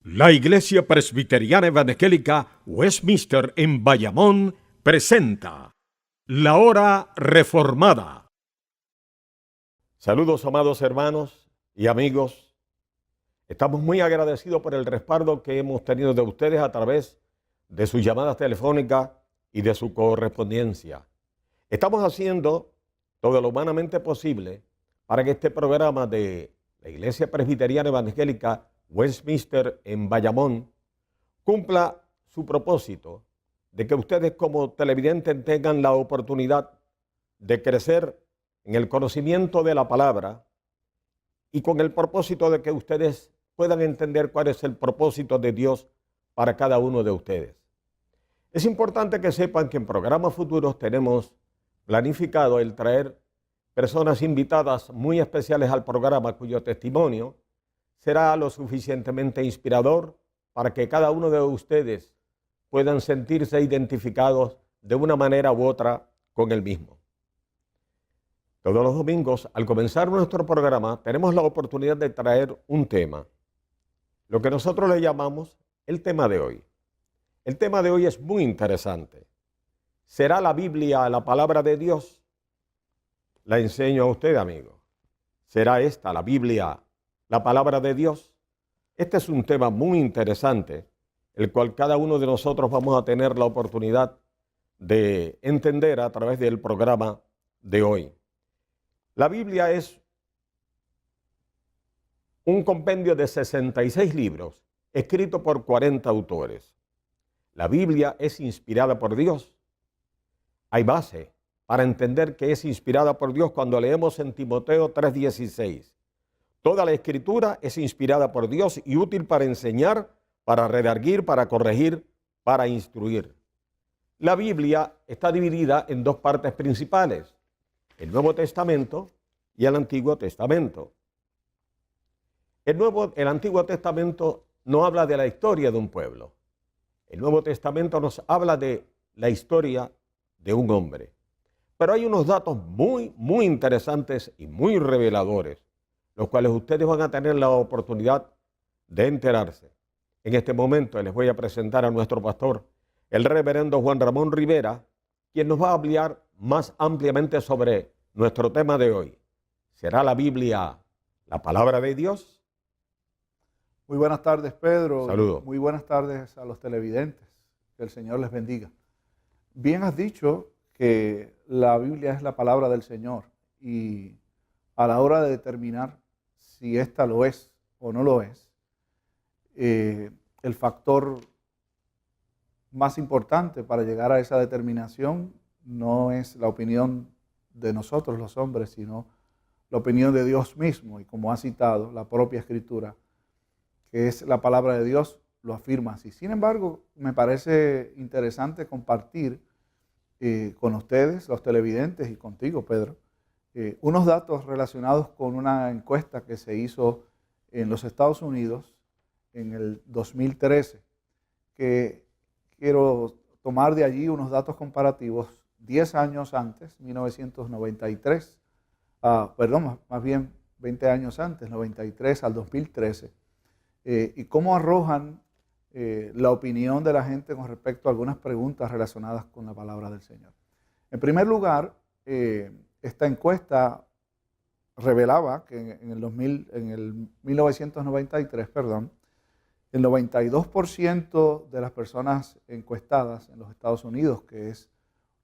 La Iglesia Presbiteriana Evangélica Westminster en Bayamón presenta La Hora Reformada. Saludos, amados hermanos y amigos. Estamos muy agradecidos por el respaldo que hemos tenido de ustedes a través de sus llamadas telefónicas y de su correspondencia. Estamos haciendo todo lo humanamente posible para que este programa de la Iglesia Presbiteriana Evangélica Westminster en Bayamón cumpla su propósito de que ustedes como televidentes tengan la oportunidad de crecer en el conocimiento de la palabra y con el propósito de que ustedes puedan entender cuál es el propósito de Dios para cada uno de ustedes. Es importante que sepan que en programas futuros tenemos planificado el traer personas invitadas muy especiales al programa cuyo testimonio será lo suficientemente inspirador para que cada uno de ustedes puedan sentirse identificados de una manera u otra con el mismo. Todos los domingos, al comenzar nuestro programa, tenemos la oportunidad de traer un tema, lo que nosotros le llamamos el tema de hoy. El tema de hoy es muy interesante. ¿Será la Biblia la palabra de Dios? La enseño a usted, amigo. ¿Será esta, la Biblia, la palabra de Dios? Este es un tema muy interesante, el cual cada uno de nosotros vamos a tener la oportunidad de entender a través del programa de hoy. La Biblia es un compendio de 66 libros, escrito por 40 autores. La Biblia es inspirada por Dios. Hay base para entender que es inspirada por Dios cuando leemos en Timoteo 3:16. Toda la escritura es inspirada por Dios y útil para enseñar, para redarguir, para corregir, para instruir. La Biblia está dividida en dos partes principales, el Nuevo Testamento y el Antiguo Testamento. El Antiguo Testamento no habla de la historia de un pueblo. El Nuevo Testamento nos habla de la historia de un hombre. Pero hay unos datos muy interesantes y muy reveladores, los cuales ustedes van a tener la oportunidad de enterarse. En este momento les voy a presentar a nuestro pastor, el reverendo Juan Ramón Rivera, quien nos va a hablar más ampliamente sobre nuestro tema de hoy. ¿Será la Biblia la palabra de Dios? Muy buenas tardes, Pedro. Saludos. Muy buenas tardes a los televidentes. Que el Señor les bendiga. Bien has dicho que la Biblia es la palabra del Señor y a la hora de determinar si ésta lo es o no lo es, el factor más importante para llegar a esa determinación no es la opinión de nosotros los hombres, sino la opinión de Dios mismo. Y como ha citado la propia Escritura, que es la palabra de Dios, lo afirma así. Sin embargo, me parece interesante compartir con ustedes, los televidentes, y contigo, Pedro, unos datos relacionados con una encuesta que se hizo en los Estados Unidos en el 2013, que quiero tomar de allí unos datos comparativos 10 años antes, 1993, más bien 20 años antes, 93 al 2013, y cómo arrojan la opinión de la gente con respecto a algunas preguntas relacionadas con la palabra del Señor. En primer lugar, esta encuesta revelaba que en el 1993, el 92% de las personas encuestadas en los Estados Unidos, que es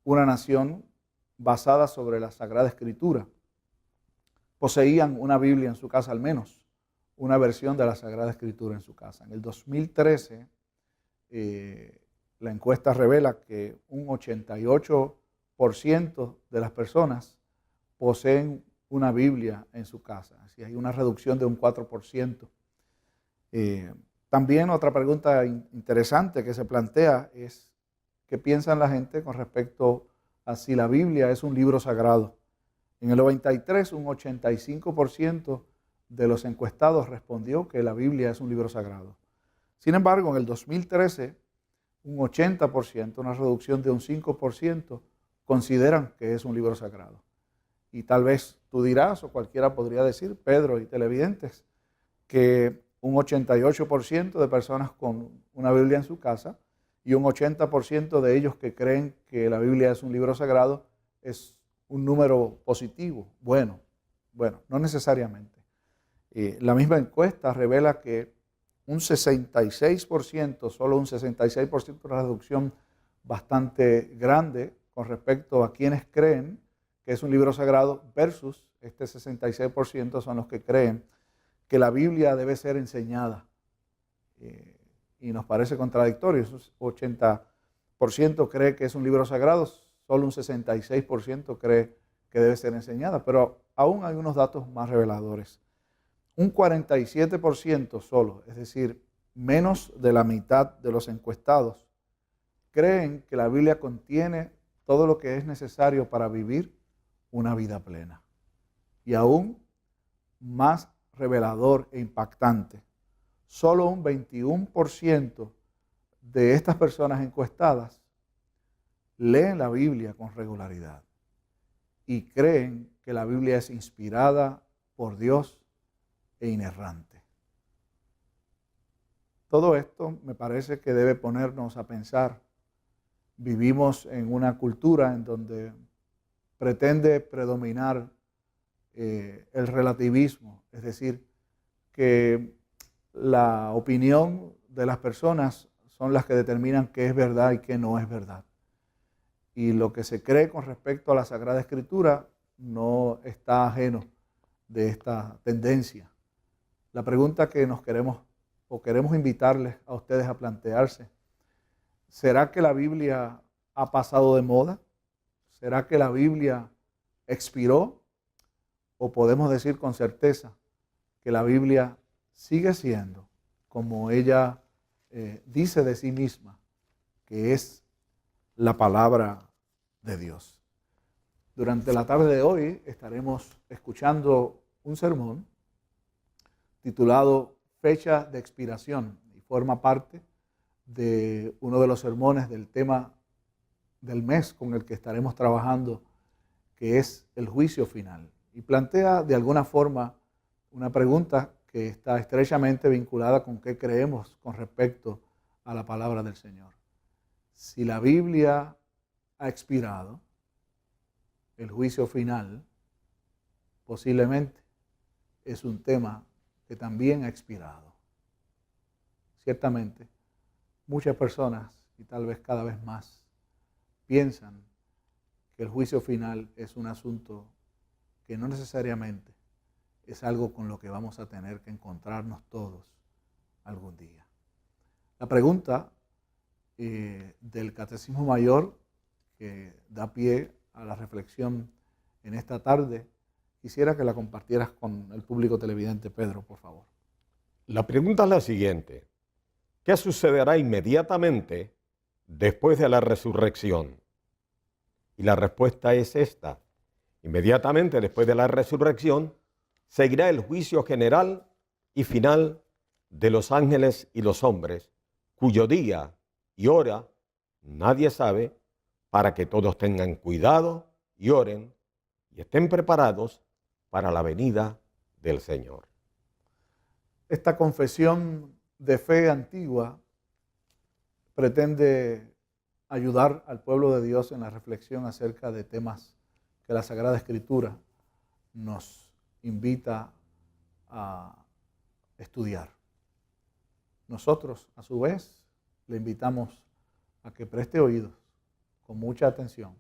una nación basada sobre la Sagrada Escritura, poseían una Biblia en su casa, al menos una versión de la Sagrada Escritura en su casa. En el 2013, la encuesta revela que un 88% de las personas poseen una Biblia en su casa. Así hay una reducción de un 4%. También otra pregunta interesante que se plantea es qué piensan la gente con respecto a si la Biblia es un libro sagrado. En el 93, un 85% de los encuestados respondió que la Biblia es un libro sagrado. Sin embargo, en el 2013, un 80%, una reducción de un 5%, consideran que es un libro sagrado. Y tal vez tú dirás, o cualquiera podría decir, Pedro y televidentes, que un 88% de personas con una Biblia en su casa y un 80% de ellos que creen que la Biblia es un libro sagrado es un número positivo. Bueno, no necesariamente. La misma encuesta revela que un 66%, solo un 66% de una reducción bastante grande con respecto a quienes creen que es un libro sagrado versus este 66% son los que creen que la Biblia debe ser enseñada. Y nos parece contradictorio. Eso 80% cree que es un libro sagrado, solo un 66% cree que debe ser enseñada. Pero aún hay unos datos más reveladores. Un 47% solo, es decir, menos de la mitad de los encuestados, creen que la Biblia contiene todo lo que es necesario para vivir una vida plena. Y aún más revelador e impactante, solo un 21% de estas personas encuestadas leen la Biblia con regularidad y creen que la Biblia es inspirada por Dios e inerrante. Todo esto me parece que debe ponernos a pensar. Vivimos en una cultura en donde pretende predominar el relativismo, es decir, que la opinión de las personas son las que determinan qué es verdad y qué no es verdad. Y lo que se cree con respecto a la Sagrada Escritura no está ajeno de esta tendencia. La pregunta que queremos invitarles a ustedes a plantearse: ¿será que la Biblia ha pasado de moda? ¿Será que la Biblia expiró? ¿O podemos decir con certeza que la Biblia sigue siendo, como ella dice de sí misma, que es la palabra de Dios? Durante la tarde de hoy estaremos escuchando un sermón titulado Fecha de Expiración, y forma parte de uno de los sermones del tema del mes con el que estaremos trabajando, que es el juicio final. Y plantea de alguna forma una pregunta que está estrechamente vinculada con qué creemos con respecto a la palabra del Señor. Si la Biblia ha expirado, el juicio final posiblemente es un tema que también ha expirado. Ciertamente, muchas personas, y tal vez cada vez más, piensan que el juicio final es un asunto que no necesariamente es algo con lo que vamos a tener que encontrarnos todos algún día. La pregunta del Catecismo Mayor, que da pie a la reflexión en esta tarde, quisiera que la compartieras con el público televidente. Pedro, por favor. La pregunta es la siguiente: ¿qué sucederá inmediatamente después de la resurrección? Y la respuesta es esta: inmediatamente después de la resurrección seguirá el juicio general y final de los ángeles y los hombres, cuyo día y hora nadie sabe, para que todos tengan cuidado y oren y estén preparados para la venida del Señor. Esta confesión de fe antigua pretende ayudar al pueblo de Dios en la reflexión acerca de temas que la Sagrada Escritura nos invita a estudiar. Nosotros, a su vez, le invitamos a que preste oídos con mucha atención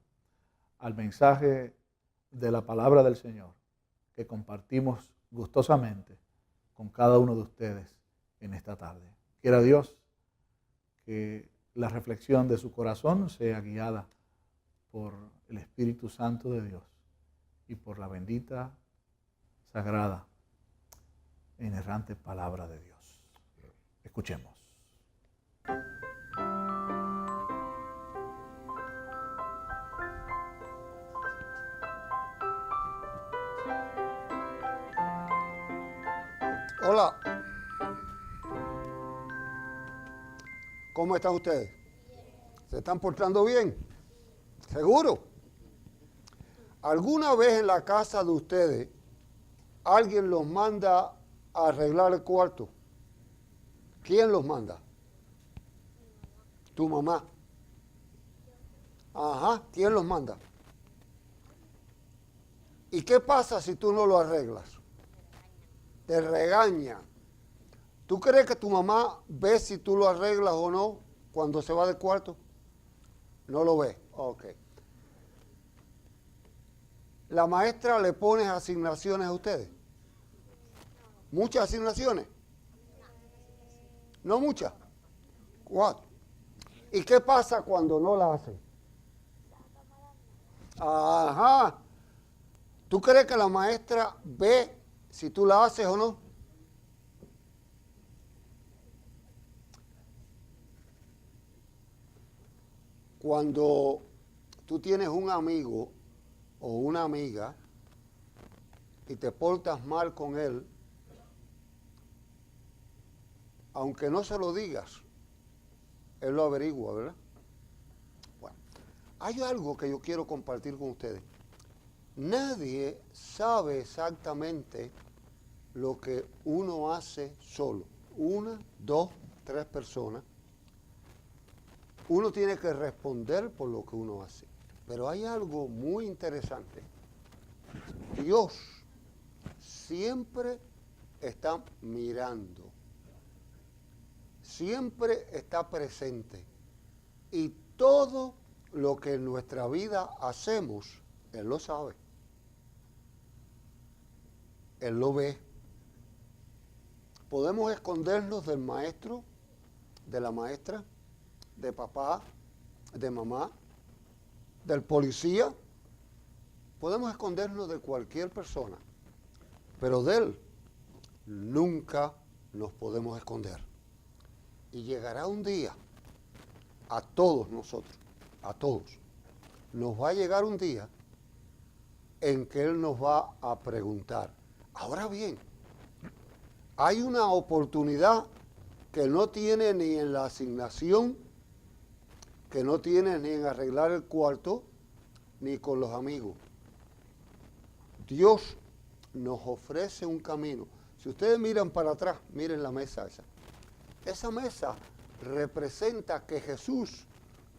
al mensaje de la palabra del Señor que compartimos gustosamente con cada uno de ustedes en esta tarde. Quiera Dios que la reflexión de su corazón sea guiada por el Espíritu Santo de Dios y por la bendita, sagrada e inerrante palabra de Dios. Escuchemos. Hola, ¿cómo están ustedes? ¿Se están portando bien? ¿Seguro? ¿Alguna vez en la casa de ustedes alguien los manda a arreglar el cuarto? ¿Quién los manda? Tu mamá. Ajá, ¿quién los manda? ¿Y qué pasa si tú no lo arreglas? Te regaña. ¿Tú crees que tu mamá ve si tú lo arreglas o no cuando se va del cuarto? No lo ve. Ok. ¿La maestra le pone asignaciones a ustedes? ¿Muchas asignaciones? No muchas. 4. ¿Y qué pasa cuando no la hacen? Ajá. ¿Tú crees que la maestra ve si tú la haces o no? Cuando tú tienes un amigo o una amiga y te portas mal con él, aunque no se lo digas, él lo averigua, ¿verdad? Bueno, hay algo que yo quiero compartir con ustedes. Nadie sabe exactamente lo que uno hace solo. 1, 2, 3 personas. Uno tiene que responder por lo que uno hace. Pero hay algo muy interesante. Dios siempre está mirando. Siempre está presente. Y todo lo que en nuestra vida hacemos, Él lo sabe. Él lo ve. Podemos escondernos del maestro, de la maestra, de papá, de mamá, del policía. Podemos escondernos de cualquier persona, pero de Él nunca nos podemos esconder. Y llegará un día a todos nosotros, a todos, nos va a llegar un día en que Él nos va a preguntar. Ahora bien, hay una oportunidad que no tiene ni en la asignación, que no tiene ni en arreglar el cuarto, ni con los amigos. Dios nos ofrece un camino. Si ustedes miran para atrás, miren la mesa esa. Esa mesa representa que Jesús,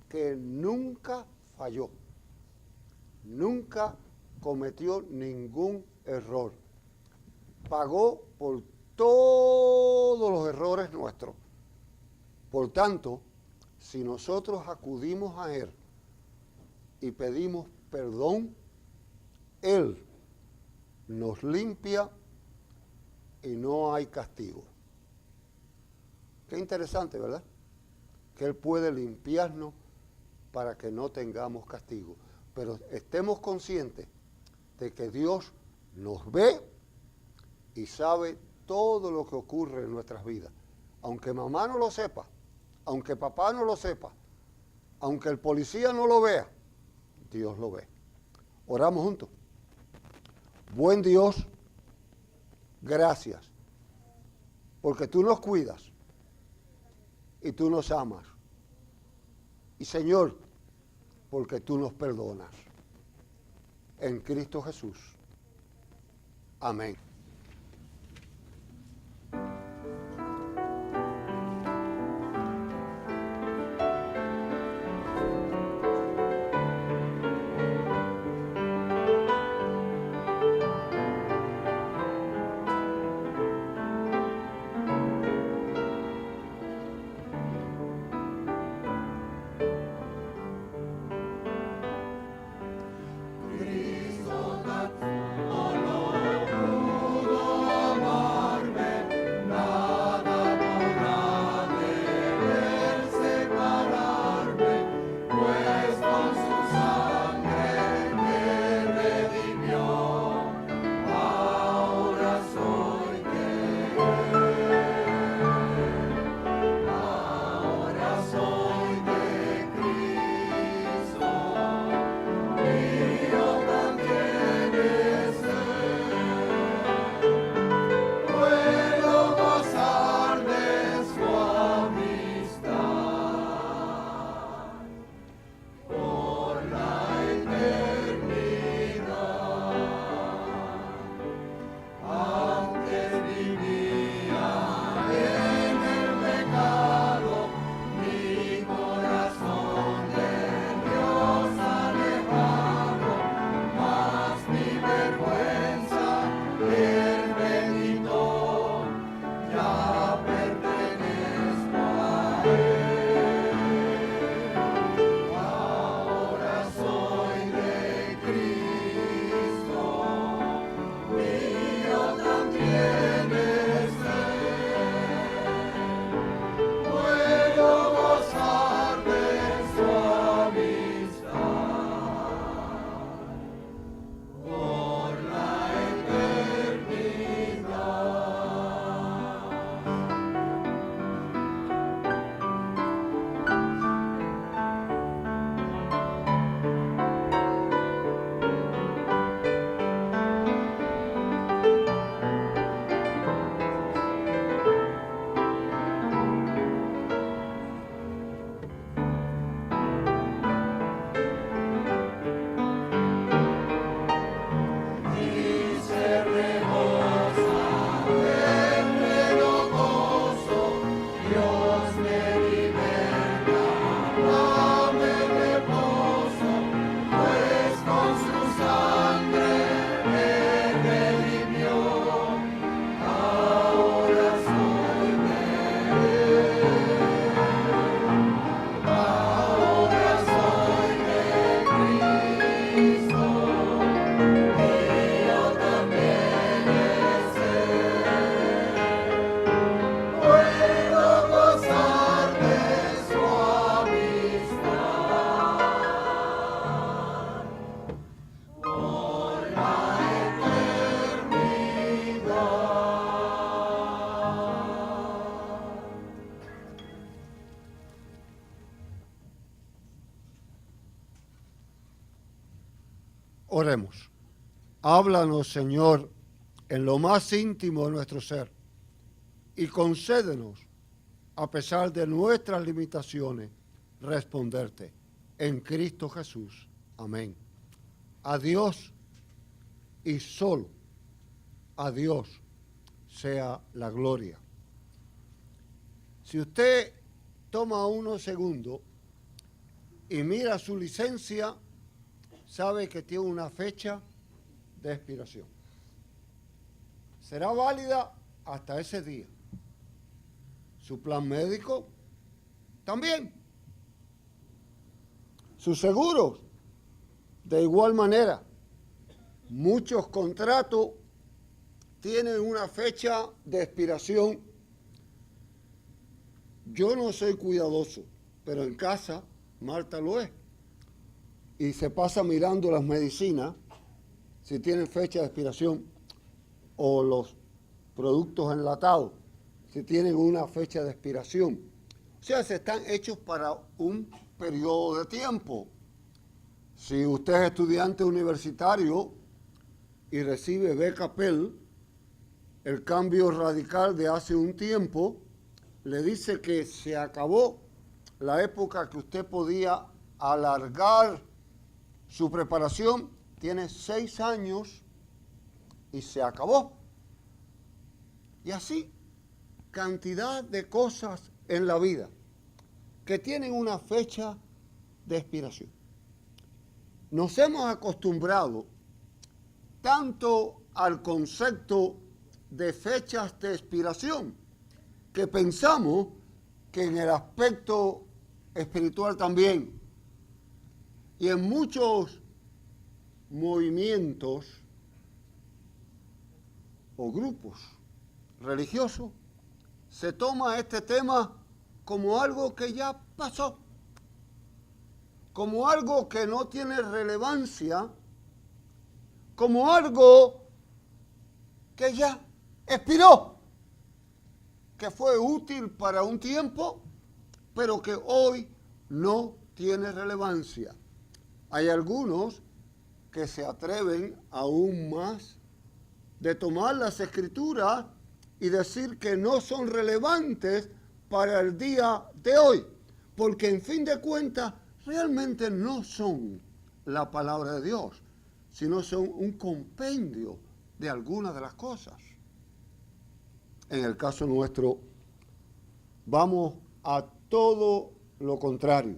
que nunca falló, nunca cometió ningún error, pagó por todos los errores nuestros. Por tanto, si nosotros acudimos a Él y pedimos perdón, Él nos limpia y no hay castigo. Qué interesante, ¿verdad? Que Él puede limpiarnos para que no tengamos castigo. Pero estemos conscientes de que Dios nos ve y sabe todo lo que ocurre en nuestras vidas. Aunque mamá no lo sepa, aunque papá no lo sepa, aunque el policía no lo vea, Dios lo ve. Oramos juntos. Buen Dios, gracias, porque tú nos cuidas y tú nos amas. Y Señor, porque tú nos perdonas. En Cristo Jesús. Amén. Oremos. Háblanos, Señor, en lo más íntimo de nuestro ser y concédenos, a pesar de nuestras limitaciones, responderte. En Cristo Jesús. Amén. A Dios y solo a Dios sea la gloria. Si usted toma unos segundos y mira su licencia, sabe que tiene una fecha de expiración. Será válida hasta ese día. Su plan médico también. Sus seguros, de igual manera. Muchos contratos tienen una fecha de expiración. Yo no soy cuidadoso, pero en casa Marta lo es. Y se pasa mirando las medicinas, si tienen fecha de expiración, o los productos enlatados, si tienen una fecha de expiración. O sea, se están hechos para un periodo de tiempo. Si usted es estudiante universitario y recibe beca Pell, el cambio radical de hace un tiempo le dice que se acabó la época que usted podía alargar su preparación. Tiene 6 años y se acabó. Y así, cantidad de cosas en la vida que tienen una fecha de expiración. Nos hemos acostumbrado tanto al concepto de fechas de expiración que pensamos que en el aspecto espiritual también, y en muchos movimientos o grupos religiosos se toma este tema como algo que ya pasó, como algo que no tiene relevancia, como algo que ya expiró, que fue útil para un tiempo, pero que hoy no tiene relevancia. Hay algunos que se atreven aún más de tomar las Escrituras y decir que no son relevantes para el día de hoy, porque en fin de cuentas realmente no son la palabra de Dios, sino son un compendio de algunas de las cosas. En el caso nuestro, vamos a todo lo contrario.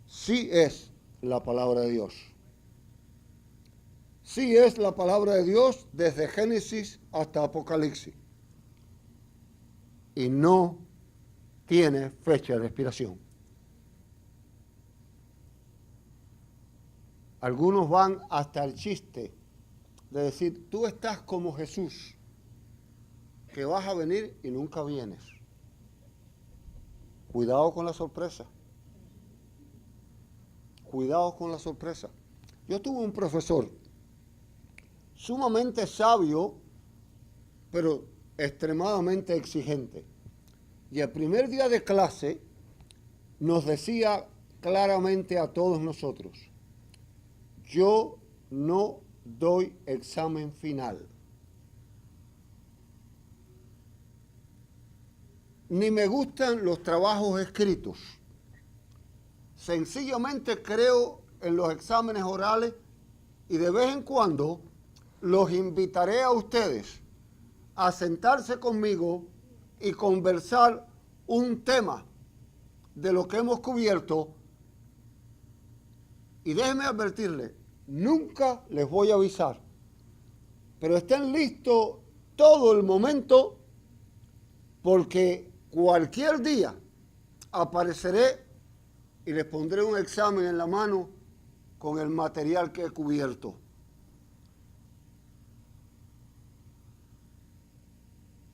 Sí es la palabra de Dios. Sí es la palabra de Dios desde Génesis hasta Apocalipsis. y no tiene fecha de expiración. Algunos van hasta el chiste de decir, tú estás como Jesús, que vas a venir y nunca vienes. Cuidado con la sorpresa. Cuidado con la sorpresa. Yo tuve un profesor sumamente sabio, pero extremadamente exigente. Y el primer día de clase nos decía claramente a todos nosotros, yo no doy examen final. Ni me gustan los trabajos escritos. Sencillamente creo en los exámenes orales y de vez en cuando los invitaré a ustedes a sentarse conmigo y conversar un tema de lo que hemos cubierto. Y déjenme advertirles, nunca les voy a avisar, pero estén listos todo el momento porque cualquier día apareceré y les pondré un examen en la mano con el material que he cubierto.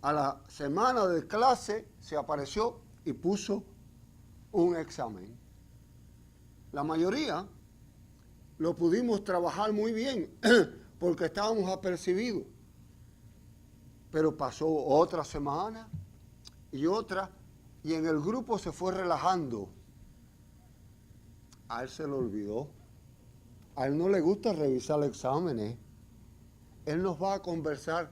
A la semana de clase se apareció y puso un examen. La mayoría lo pudimos trabajar muy bien porque estábamos apercibidos. Pero pasó otra semana y otra y en el grupo se fue relajando. A él se lo olvidó. A él no le gusta revisar exámenes. Él nos va a conversar.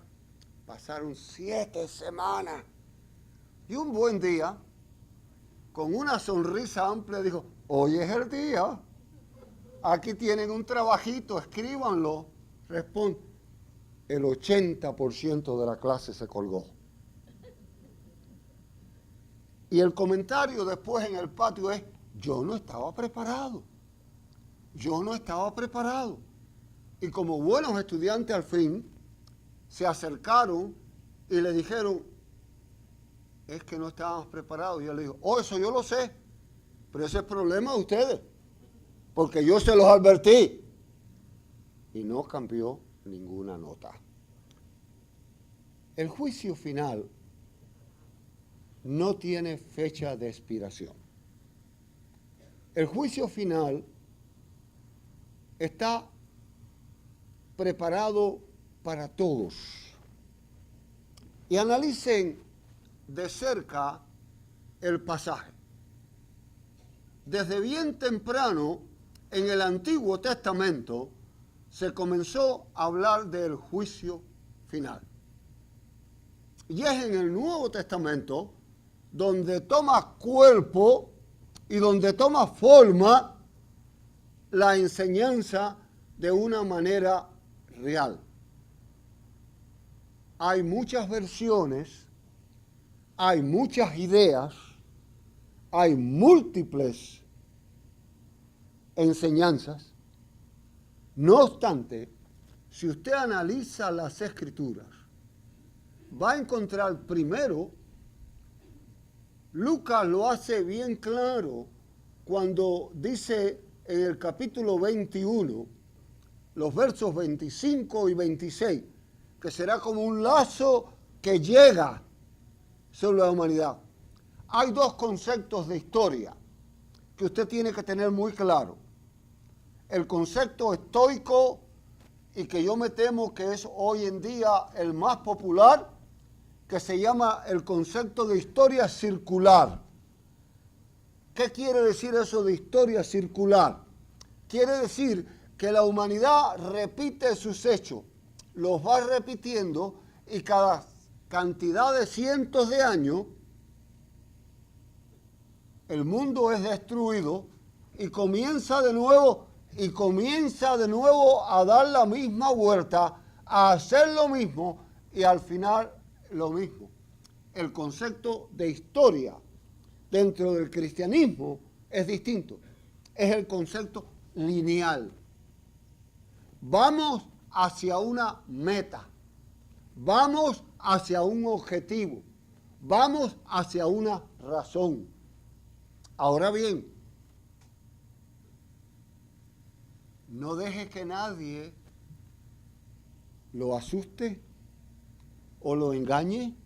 Pasaron 7 semanas. Y un buen día, con una sonrisa amplia, dijo, hoy es el día. Aquí tienen un trabajito, escríbanlo. Responde. El 80% de la clase se colgó. Y el comentario después en el patio es, yo no estaba preparado. Yo no estaba preparado. Y como buenos estudiantes al fin, se acercaron y le dijeron, es que no estábamos preparados. Y yo le digo, oh, eso yo lo sé, pero ese es el problema de ustedes, porque yo se los advertí. Y no cambió ninguna nota. El juicio final no tiene fecha de expiración. El juicio final está preparado para todos. Y analicen de cerca el pasaje. Desde bien temprano en el Antiguo Testamento se comenzó a hablar del juicio final. Y es en el Nuevo Testamento donde toma cuerpo y donde toma forma la enseñanza de una manera real. Hay muchas versiones, hay muchas ideas, hay múltiples enseñanzas. No obstante, si usted analiza las Escrituras, va a encontrar primero, Lucas lo hace bien claro cuando dice en el capítulo 21, los versos 25 y 26, que será como un lazo que llega sobre la humanidad. Hay dos conceptos de historia que usted tiene que tener muy claro. El concepto estoico, y que yo me temo que es hoy en día el más popular, que se llama el concepto de historia circular. ¿Qué quiere decir eso de historia circular? Quiere decir que la humanidad repite sus hechos, los va repitiendo y cada cantidad de cientos de años el mundo es destruido y comienza de nuevo a dar la misma vuelta, a hacer lo mismo y al final lo mismo. El concepto de historia dentro del cristianismo es distinto. Es el concepto lineal. Vamos hacia una meta. Vamos hacia un objetivo. Vamos hacia una razón. Ahora bien, no deje que nadie lo asuste o lo engañe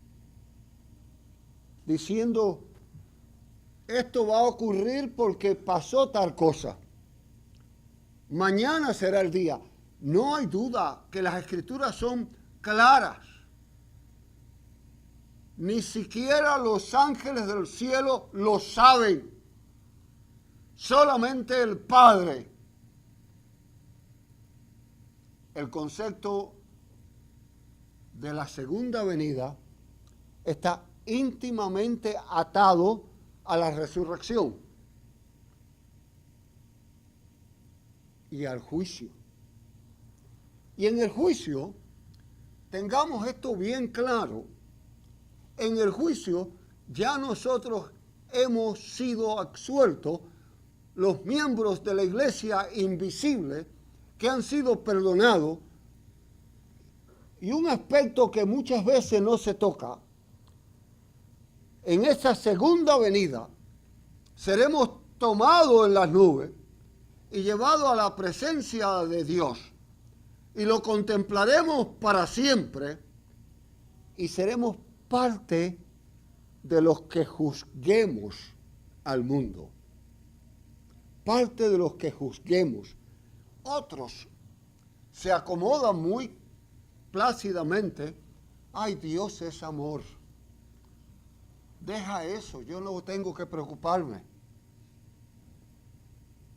diciendo, esto va a ocurrir porque pasó tal cosa. Mañana será el día. No hay duda que las escrituras son claras. Ni siquiera los ángeles del cielo lo saben. Solamente el Padre. El concepto de la segunda venida está íntimamente atado a la resurrección y al juicio. Y en el juicio, tengamos esto bien claro, en el juicio ya nosotros hemos sido absueltos, los miembros de la iglesia invisible que han sido perdonados, y un aspecto que muchas veces no se toca, en esa segunda venida seremos tomados en las nubes y llevados a la presencia de Dios y lo contemplaremos para siempre y seremos parte de los que juzguemos al mundo. Parte de los que juzguemos. Otros se acomodan muy plácidamente. Ay, Dios es amor. Deja eso, yo no tengo que preocuparme.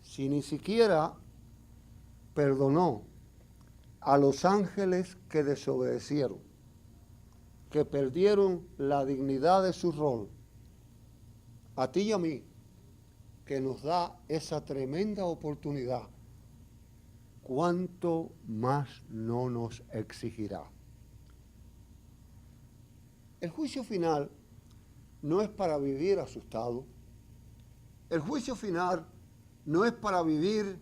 Si ni siquiera perdonó a los ángeles que desobedecieron, que perdieron la dignidad de su rol, a ti y a mí, que nos da esa tremenda oportunidad, ¿cuánto más no nos exigirá? El juicio final no es para vivir asustado. El juicio final no es para vivir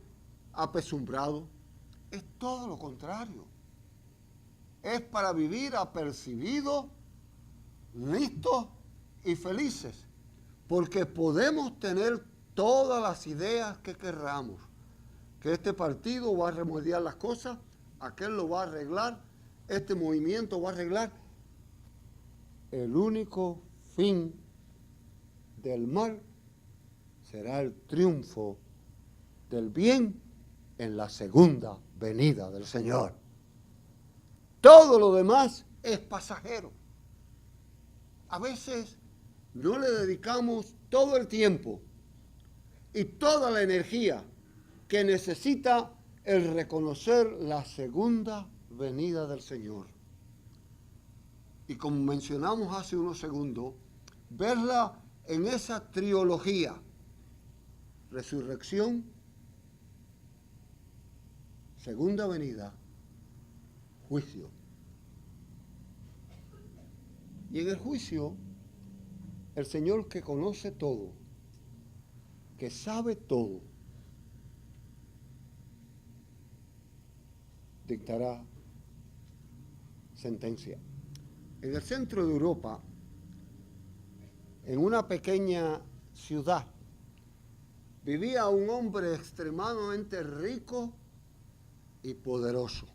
apesumbrado. Es todo lo contrario. Es para vivir apercibidos, listos y felices. Porque podemos tener todas las ideas que querramos. Que este partido va a remediar las cosas, aquel lo va a arreglar, este movimiento va a arreglar. El único fin del mal será el triunfo del bien en la segunda venida del Señor. Todo lo demás es pasajero. A veces no le dedicamos todo el tiempo y toda la energía que necesita el reconocer la segunda venida del Señor. Y como mencionamos hace unos segundos, verla en esa trilogía, resurrección, segunda venida, juicio. Y en el juicio, el Señor que conoce todo, que sabe todo, dictará sentencia. En el centro de Europa, en una pequeña ciudad, vivía un hombre extremadamente rico y poderoso.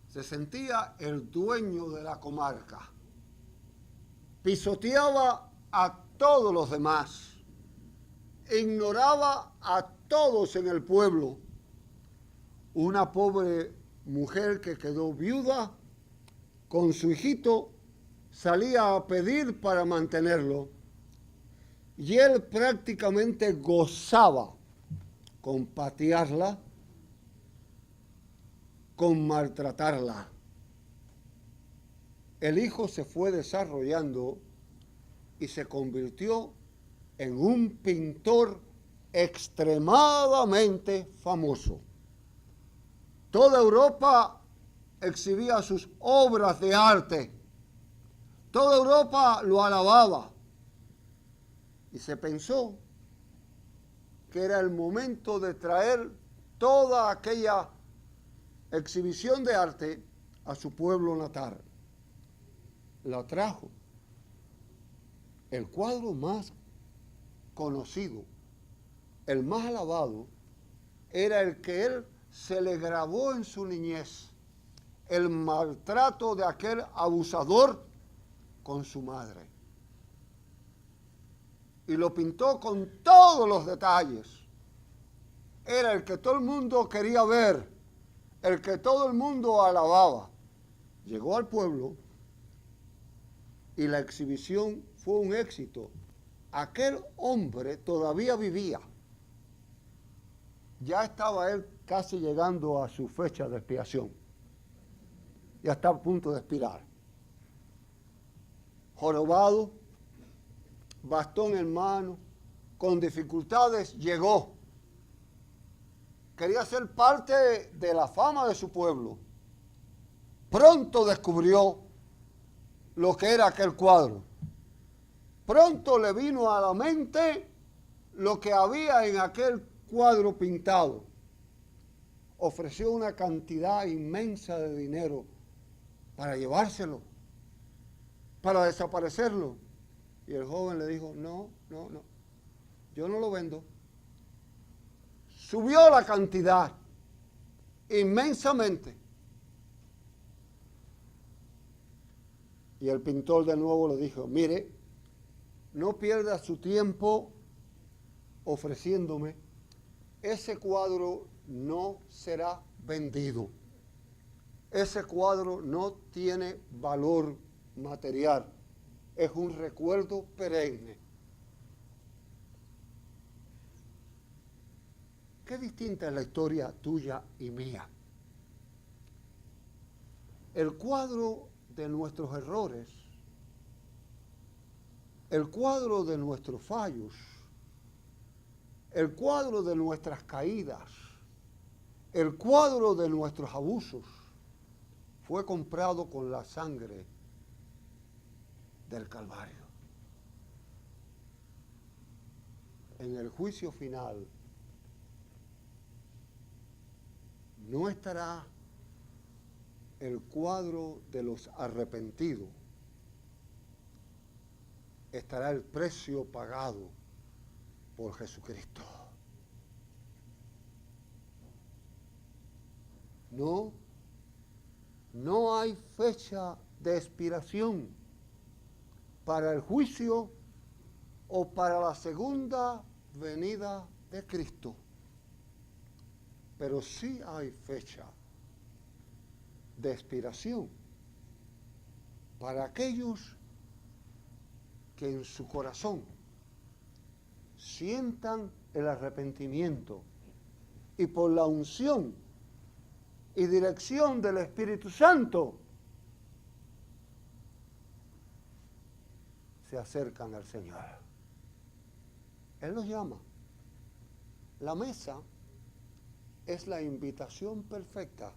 Se sentía el dueño de la comarca. Pisoteaba a todos los demás. Ignoraba a todos en el pueblo. Una pobre mujer que quedó viuda con su hijito salía a pedir para mantenerlo y él prácticamente gozaba con patearla, con maltratarla. El hijo se fue desarrollando y se convirtió en un pintor extremadamente famoso. Toda Europa exhibía sus obras de arte. Toda Europa lo alababa. Y se pensó que era el momento de traer toda aquella exhibición de arte a su pueblo natal. la trajo. El cuadro más conocido, el más alabado, era el que él se le grabó en su niñez, el maltrato de aquel abusador con su madre. Y lo pintó con todos los detalles. Era el que todo el mundo quería ver, el que todo el mundo alababa. Llegó al pueblo y la exhibición fue un éxito. Aquel hombre todavía vivía. Ya estaba él casi llegando a su fecha de expiación. Ya está a punto de expirar. Jorobado, bastón en mano, con dificultades, llegó. Quería ser parte de la fama de su pueblo. Pronto descubrió lo que era aquel cuadro. Pronto le vino a la mente lo que había en aquel cuadro pintado. Ofreció una cantidad inmensa de dinero para llevárselo, para desaparecerlo. Y el joven le dijo, no, yo no lo vendo. Subió la cantidad inmensamente. Y el pintor de nuevo le dijo, mire, no pierda su tiempo ofreciéndome. Ese cuadro no será vendido. Ese cuadro no tiene valor material. Es un recuerdo perenne. Qué distinta es la historia tuya y mía. El cuadro de nuestros errores, el cuadro de nuestros fallos, el cuadro de nuestras caídas, el cuadro de nuestros abusos, fue comprado con la sangre del Calvario. En el juicio final no estará el cuadro de los arrepentidos, estará el precio pagado por Jesucristo. No hay fecha de expiración para el juicio o para la segunda venida de Cristo. Pero sí hay fecha de expiración para aquellos que en su corazón sientan el arrepentimiento y por la unción y dirección del Espíritu Santo se acercan al Señor. Él los llama. La mesa es la invitación perfecta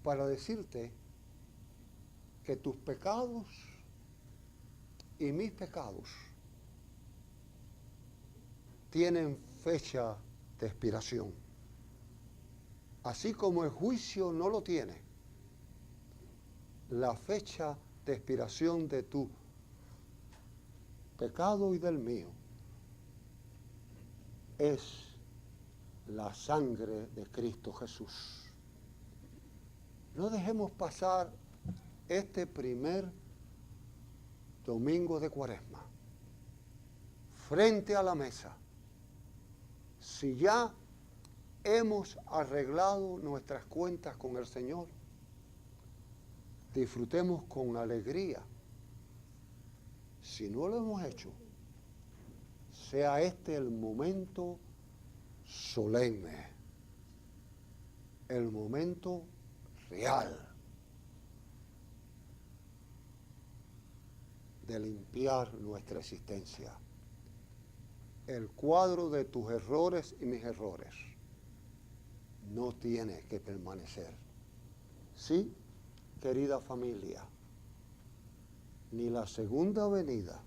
para decirte que tus pecados y mis pecados tienen fecha de expiración. Así como el juicio no lo tiene, la fecha de expiración de tu pecado y del mío es la sangre de Cristo Jesús. No dejemos pasar este primer domingo de Cuaresma frente a la mesa. Si ya hemos arreglado nuestras cuentas con el Señor, disfrutemos con alegría. Si no lo hemos hecho, sea este el momento solemne, el momento real de limpiar nuestra existencia. El cuadro de tus errores y mis errores no tiene que permanecer. Sí, querida familia, ni la segunda venida,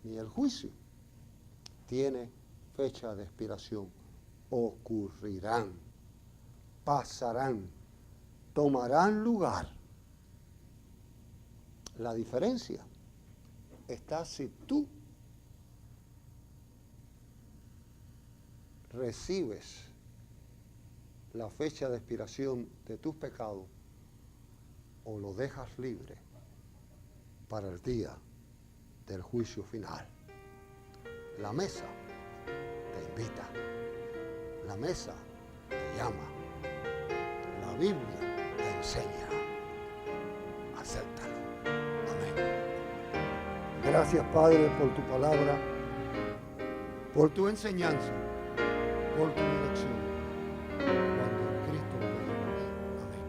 ni el juicio tiene fecha de expiración. Ocurrirán, pasarán, tomarán lugar, La diferencia está si tú recibes la fecha de expiración de tus pecados o lo dejas libre para el día del juicio final. La mesa te invita, la mesa te llama, la Biblia te enseña. Acéptalo. Amén. Gracias, Padre, por tu palabra, por tu enseñanza, por tu dirección. Cuando en Cristo lo pedimos. Amén.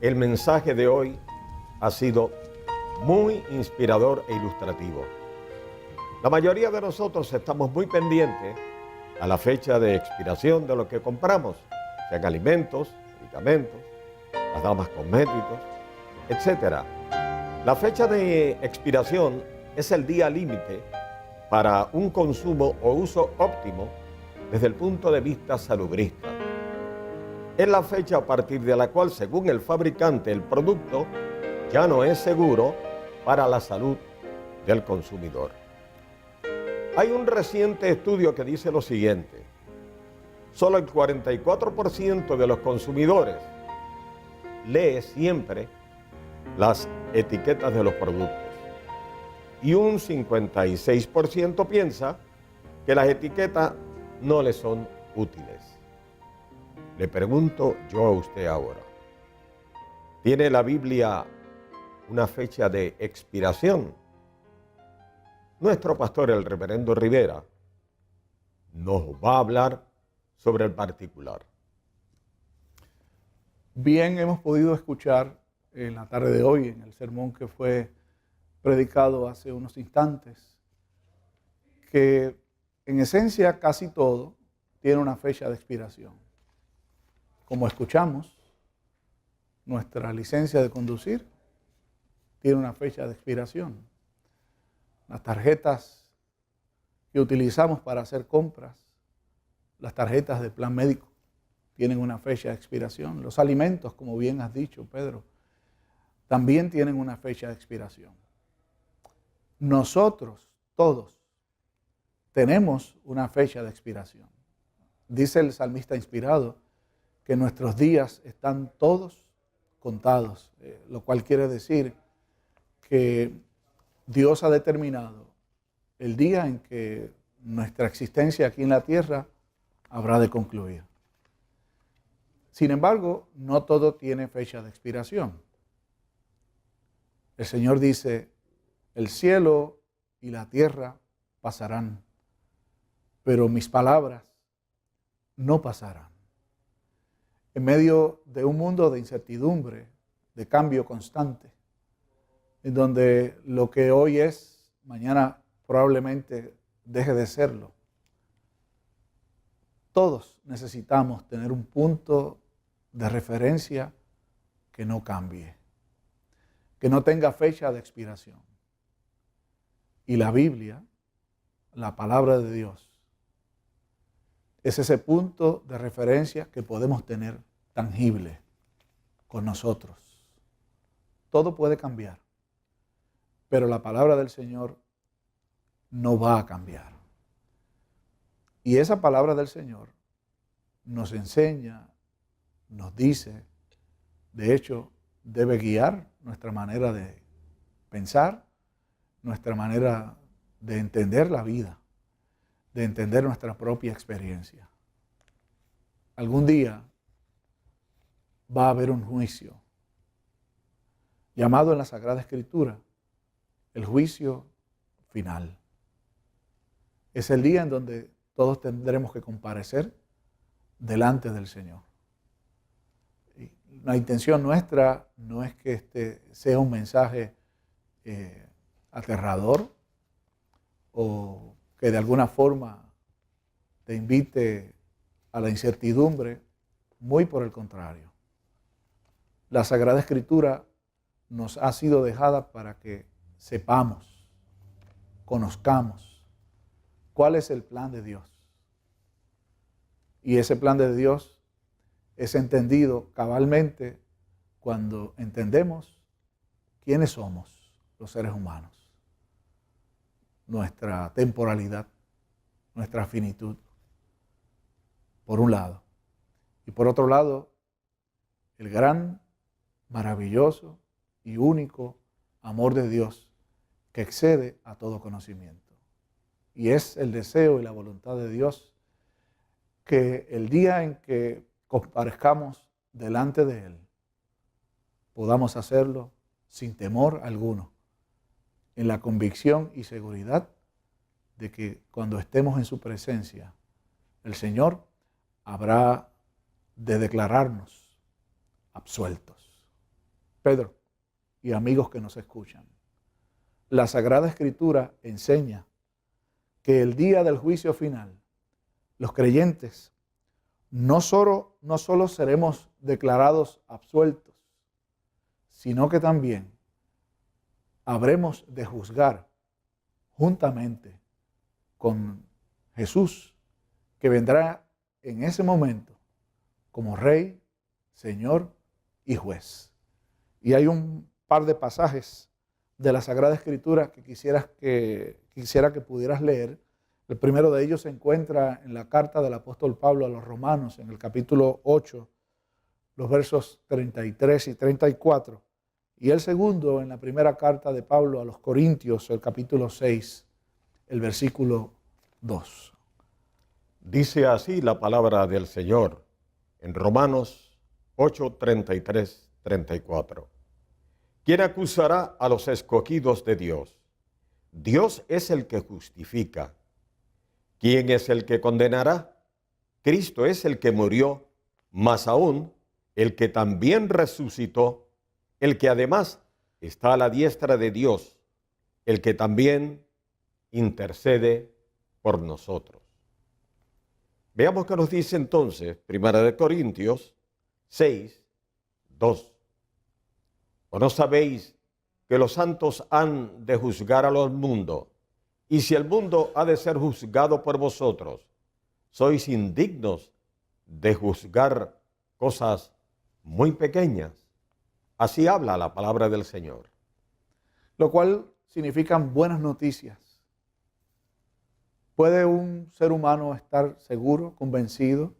El mensaje de hoy ha sido muy inspirador e ilustrativo. La mayoría de nosotros estamos muy pendientes a la fecha de expiración de lo que compramos, sean alimentos, medicamentos, las damas cosméticos, etc. La fecha de expiración es el día límite para un consumo o uso óptimo desde el punto de vista salubrista. Es la fecha a partir de la cual, según el fabricante, el producto ya no es seguro para la salud del consumidor. Hay un reciente estudio que dice lo siguiente: solo el 44% de los consumidores lee siempre las etiquetas de los productos y un 56% piensa que las etiquetas no le son útiles. Le pregunto yo a usted ahora, ¿tiene la Biblia una fecha de expiración? Nuestro pastor, el reverendo Rivera, nos va a hablar sobre el particular. Bien, hemos podido escuchar en la tarde de hoy, en el sermón que fue predicado hace unos instantes, que en esencia casi todo tiene una fecha de expiración. Como escuchamos, nuestra licencia de conducir tiene una fecha de expiración. Las tarjetas que utilizamos para hacer compras, las tarjetas de plan médico, tienen una fecha de expiración. Los alimentos, como bien has dicho, Pedro, también tienen una fecha de expiración. Nosotros, todos, tenemos una fecha de expiración. Dice el salmista inspirado que nuestros días están todos contados, lo cual quiere decir que Dios ha determinado el día en que nuestra existencia aquí en la tierra habrá de concluir. Sin embargo, no todo tiene fecha de expiración. El Señor dice, el cielo y la tierra pasarán, pero mis palabras no pasarán. En medio de un mundo de incertidumbre, de cambio constante, en donde lo que hoy es, mañana probablemente deje de serlo. Todos necesitamos tener un punto de referencia que no cambie, que no tenga fecha de expiración. Y la Biblia, la palabra de Dios, es ese punto de referencia que podemos tener tangible con nosotros. Todo puede cambiar, pero la palabra del Señor no va a cambiar. Y esa palabra del Señor nos enseña, nos dice, de hecho, debe guiar nuestra manera de pensar, nuestra manera de entender la vida, de entender nuestra propia experiencia. Algún día va a haber un juicio, llamado en la Sagrada Escritura el juicio final. Es el día en donde todos tendremos que comparecer delante del Señor. Y la intención nuestra no es que este sea un mensaje aterrador o que de alguna forma te invite a la incertidumbre, muy por el contrario. La Sagrada Escritura nos ha sido dejada para que sepamos, conozcamos cuál es el plan de Dios. Y ese plan de Dios es entendido cabalmente cuando entendemos quiénes somos los seres humanos, nuestra temporalidad, nuestra finitud, por un lado. Y por otro lado, el gran, maravilloso y único amor de Dios que excede a todo conocimiento. Y es el deseo y la voluntad de Dios que el día en que comparezcamos delante de Él, podamos hacerlo sin temor alguno, en la convicción y seguridad de que cuando estemos en su presencia, el Señor habrá de declararnos absueltos. Pedro y amigos que nos escuchan, la Sagrada Escritura enseña que el día del juicio final, los creyentes no solo seremos declarados absueltos, sino que también habremos de juzgar juntamente con Jesús, que vendrá en ese momento como Rey, Señor y Juez. Y hay un par de pasajes de la Sagrada Escritura que quisiera que pudieras leer. El primero de ellos se encuentra en la carta del apóstol Pablo a los Romanos, en el capítulo 8, los versos 33 y 34. Y el segundo en la primera carta de Pablo a los Corintios, el capítulo 6, el versículo 2. Dice así la palabra del Señor en Romanos 8, 33, 34. ¿Quién acusará a los escogidos de Dios? Dios es el que justifica. ¿Quién es el que condenará? Cristo es el que murió, más aún el que también resucitó, el que además está a la diestra de Dios, el que también intercede por nosotros. Veamos qué nos dice entonces 1 Corintios 6, 2. ¿O no sabéis que los santos han de juzgar a los mundos? Y si el mundo ha de ser juzgado por vosotros, sois indignos de juzgar cosas muy pequeñas. Así habla la palabra del Señor. Lo cual significan buenas noticias ¿Puede un ser humano estar seguro, convencido,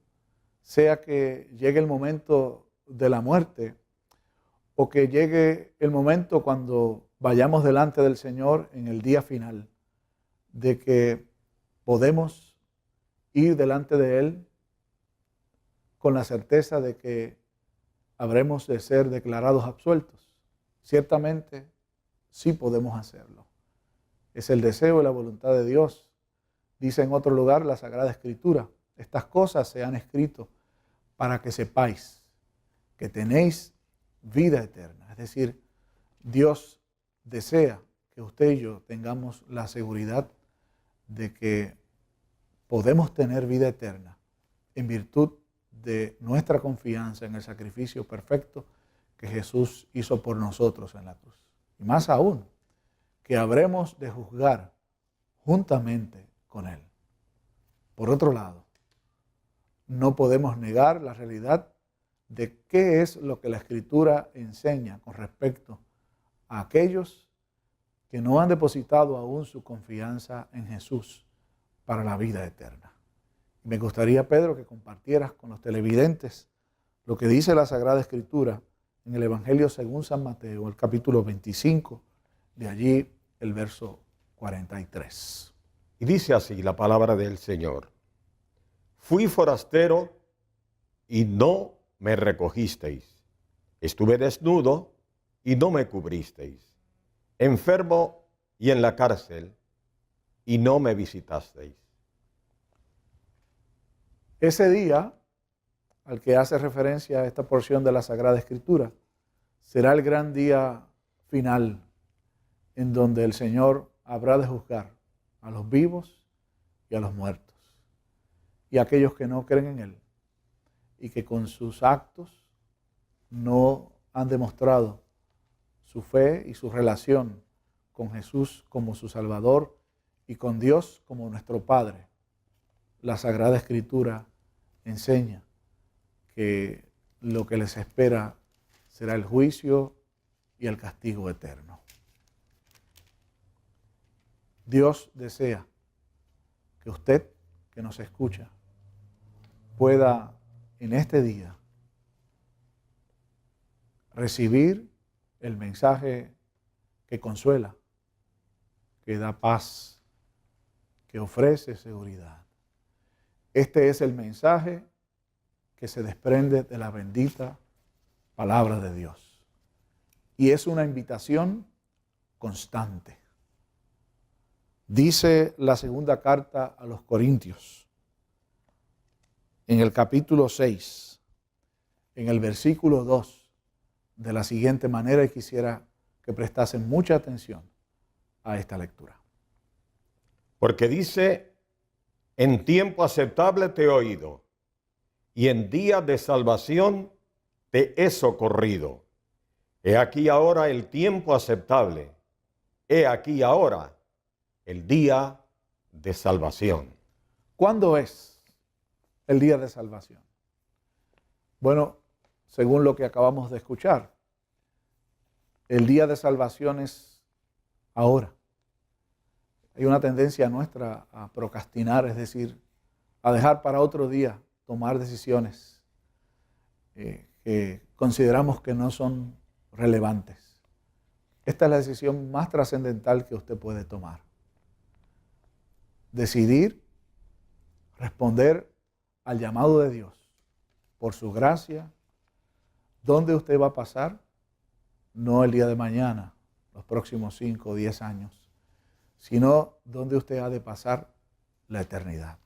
sea que llegue el momento de la muerte o que llegue el momento cuando vayamos delante del Señor en el día final, de que podemos ir delante de Él con la certeza de que habremos de ser declarados absueltos? Ciertamente sí podemos hacerlo. Es el deseo y la voluntad de Dios. Dice en otro lugar la Sagrada Escritura: estas cosas se han escrito para que sepáis que tenéis vida eterna. Es decir, Dios desea que usted y yo tengamos la seguridad de que podemos tener vida eterna en virtud de nuestra confianza en el sacrificio perfecto que Jesús hizo por nosotros en la cruz. Y más aún, que habremos de juzgar juntamente con Él. Por otro lado, no podemos negar la realidad de qué es lo que la Escritura enseña con respecto a aquellos que no han depositado aún su confianza en Jesús para la vida eterna. Me gustaría, Pedro, que compartieras con los televidentes lo que dice la Sagrada Escritura en el Evangelio según San Mateo, el capítulo 25, de allí el verso 43. Y dice así la palabra del Señor: fui forastero y no me recogisteis. Estuve desnudo y no me cubristeis. Enfermo y en la cárcel y no me visitasteis. Ese día al que hace referencia esta porción de la Sagrada Escritura será el gran día final en donde el Señor habrá de juzgar a los vivos y a los muertos, y a aquellos que no creen en Él y que con sus actos no han demostrado su fe y su relación con Jesús como su Salvador y con Dios como nuestro Padre. La Sagrada Escritura enseña que lo que les espera será el juicio y el castigo eterno. Dios desea que usted, que nos escucha, pueda en este día recibir el mensaje que consuela, que da paz, que ofrece seguridad. Este es el mensaje que se desprende de la bendita palabra de Dios. Y es una invitación constante. Dice la segunda carta a los Corintios, en el capítulo 6, en el versículo 2, de la siguiente manera, y quisiera que prestasen mucha atención a esta lectura. Porque dice: en tiempo aceptable te he oído, y en día de salvación te he socorrido. He aquí ahora el tiempo aceptable, he aquí ahora el día de salvación. ¿Cuándo es el día de salvación? Bueno, según lo que acabamos de escuchar, el día de salvación es ahora. Hay una tendencia nuestra a procrastinar, es decir, a dejar para otro día tomar decisiones que consideramos que no son relevantes. Esta es la decisión más trascendental que usted puede tomar. Decidir responder al llamado de Dios por su gracia. ¿Dónde usted va a pasar? No el día de mañana, los próximos 5 o 10 años, sino dónde usted ha de pasar la eternidad.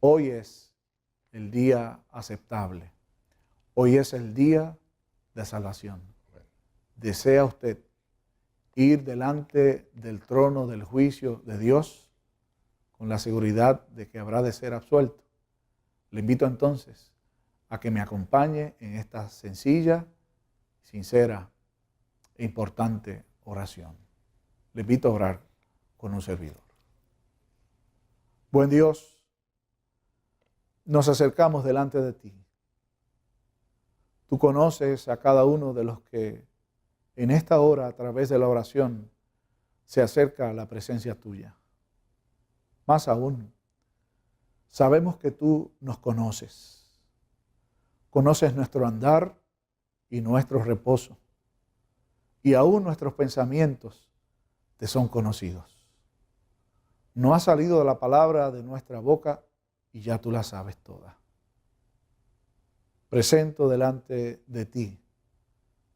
Hoy es el día aceptable. Hoy es el día de salvación. ¿Desea usted ir delante del trono del juicio de Dios con la seguridad de que habrá de ser absuelto? Le invito entonces a que me acompañe en esta sencilla, sincera e importante oración. Le invito a orar con un servidor. Buen Dios, nos acercamos delante de ti. Tú conoces a cada uno de los que en esta hora, a través de la oración, se acerca a la presencia tuya. Más aún, sabemos que tú nos conoces. Conoces nuestro andar y nuestro reposo. Y aún nuestros pensamientos te son conocidos. No ha salido la palabra de nuestra boca y ya tú la sabes toda. Presento delante de ti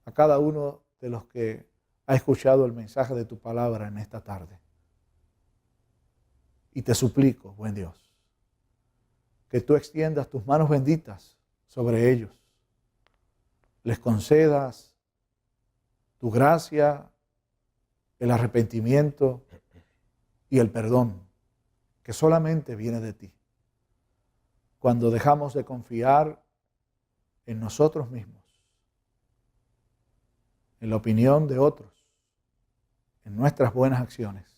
a cada uno de los que ha escuchado el mensaje de tu palabra en esta tarde. Y te suplico, buen Dios, que tú extiendas tus manos benditas sobre ellos. Les concedas tu gracia, el arrepentimiento y el perdón, que solamente viene de ti. Cuando dejamos de confiar en nosotros mismos, en la opinión de otros, en nuestras buenas acciones,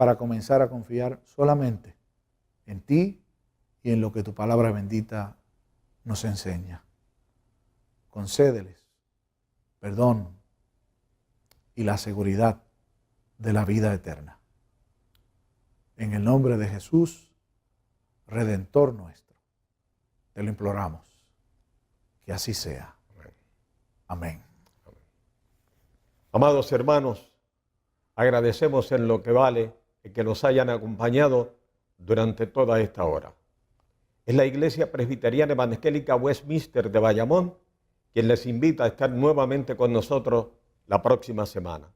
para comenzar a confiar solamente en ti y en lo que tu palabra bendita nos enseña. Concédeles perdón y la seguridad de la vida eterna. En el nombre de Jesús, Redentor nuestro, te lo imploramos. Que así sea. Amén. Amados hermanos, agradecemos en lo que vale el que nos hayan acompañado durante toda esta hora. Es la Iglesia Presbiteriana Evangélica Westminster de Bayamón quien les invita a estar nuevamente con nosotros la próxima semana.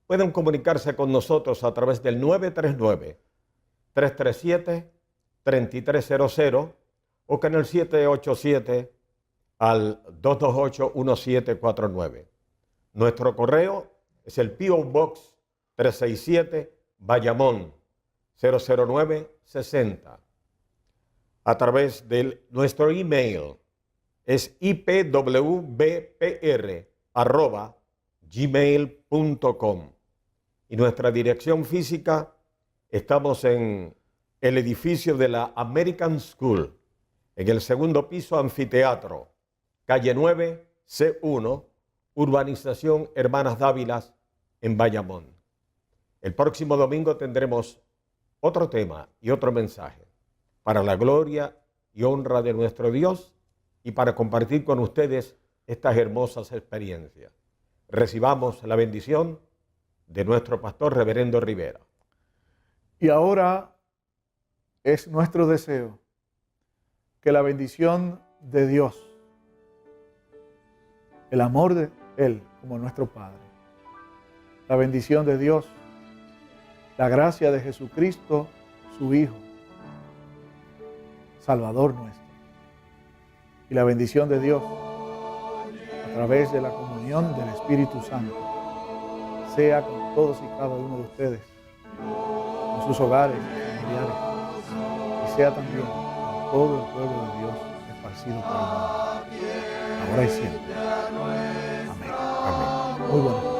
Pueden comunicarse con nosotros a través del 939-337-3300 o con el 787 al 228-1749. Nuestro correo es el P.O. Box 367 Bayamón 00960. A través de nuestro email es ipwbpr@gmail.com. Y nuestra dirección física, estamos en el edificio de la American School, en el segundo piso, anfiteatro, calle 9, C1, urbanización Hermanas Dávilas, en Bayamón. El próximo domingo tendremos otro tema y otro mensaje para la gloria y honra de nuestro Dios y para compartir con ustedes estas hermosas experiencias. Recibamos la bendición de nuestro pastor Reverendo Rivera. Y ahora es nuestro deseo que la bendición de Dios, el amor de Él como nuestro Padre, la bendición de Dios, la gracia de Jesucristo, su Hijo, Salvador nuestro, y la bendición de Dios a través de la comunión del Espíritu Santo sea con todos y cada uno de ustedes, en sus hogares, familiares, y sea también con todo el pueblo de Dios esparcido por el mundo, ahora y siempre. Amén. Amén. Muy buenas.